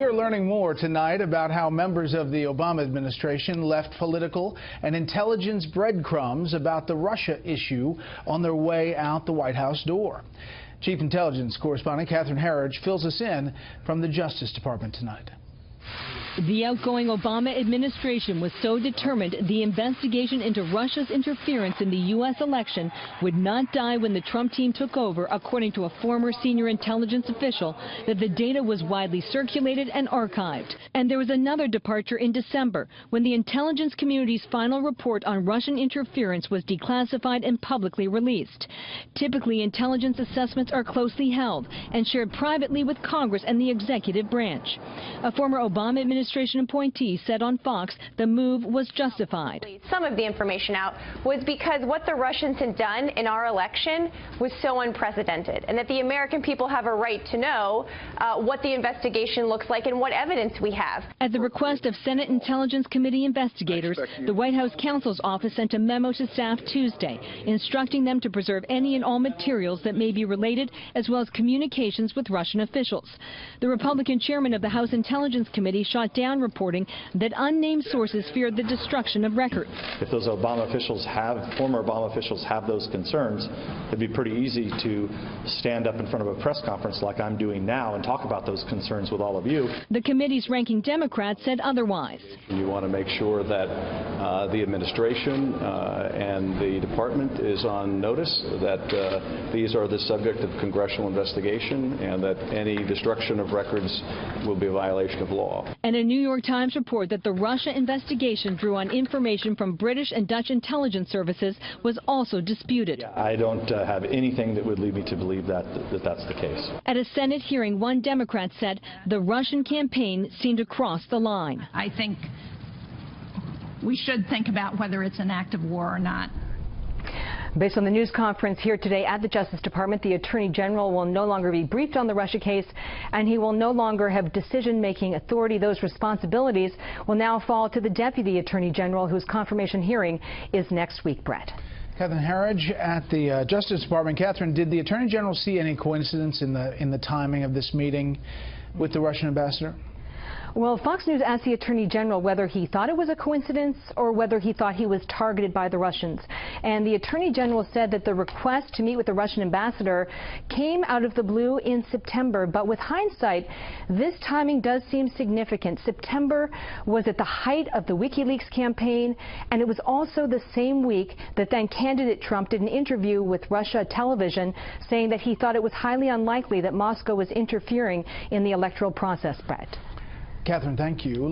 We're learning more tonight about how members of the Obama administration left political and intelligence breadcrumbs about the Russia issue on their way out the White House door. Chief Intelligence Correspondent Catherine Herridge fills us in from the Justice Department tonight. The outgoing Obama administration was so determined the investigation into Russia's interference in the U.S. election would not die when the Trump team took over, according to a former senior intelligence official, that the data was widely circulated and archived. And there was another departure in December, when the intelligence community's final report on Russian interference was declassified and publicly released. Typically, intelligence assessments are closely held and shared privately with Congress and the executive branch. A former Obama administration appointee said on Fox the move was justified. Some of the information out was because what the Russians had done in our election was so unprecedented, and that the American people have a right to know what the investigation looks like and what evidence we have. At the request of Senate Intelligence Committee investigators, the White House counsel's office sent a memo to staff Tuesday, instructing them to preserve any and all materials that may be related, as well as communications with Russian officials. The Republican chairman of the House Intelligence Committee shot down reporting that unnamed sources feared the destruction of records. If those former Obama officials have those concerns, it'd be pretty easy to stand up in front of a press conference like I'm doing now and talk about those concerns with all of you. The committee's ranking Democrat said otherwise. You want to make sure that the administration and the department is on notice that these are the subject of congressional investigation and that any destruction of records will be a violation of law. And a New York Times report that the Russia investigation drew on information from British and Dutch intelligence services was also disputed. I don't have anything that would lead me to believe that that's the case. At a Senate hearing, one Democrat said the Russian campaign seemed to cross the line. I think we should think about whether it's an act of war or not. Based on the news conference here today at the Justice Department, the Attorney General will no longer be briefed on the Russia case, and he will no longer have decision-making authority. Those responsibilities will now fall to the Deputy Attorney General, whose confirmation hearing is next week. Brett. Catherine Herridge at the Justice Department. Catherine, did the Attorney General see any coincidence in the timing of this meeting with the Russian ambassador? Well, Fox News asked the Attorney General whether he thought it was a coincidence or whether he thought he was targeted by the Russians. And the Attorney General said that the request to meet with the Russian ambassador came out of the blue in September. But with hindsight, this timing does seem significant. September was at the height of the WikiLeaks campaign, and it was also the same week that then candidate Trump did an interview with Russia television saying that he thought it was highly unlikely that Moscow was interfering in the electoral process. Brett. Catherine, thank you.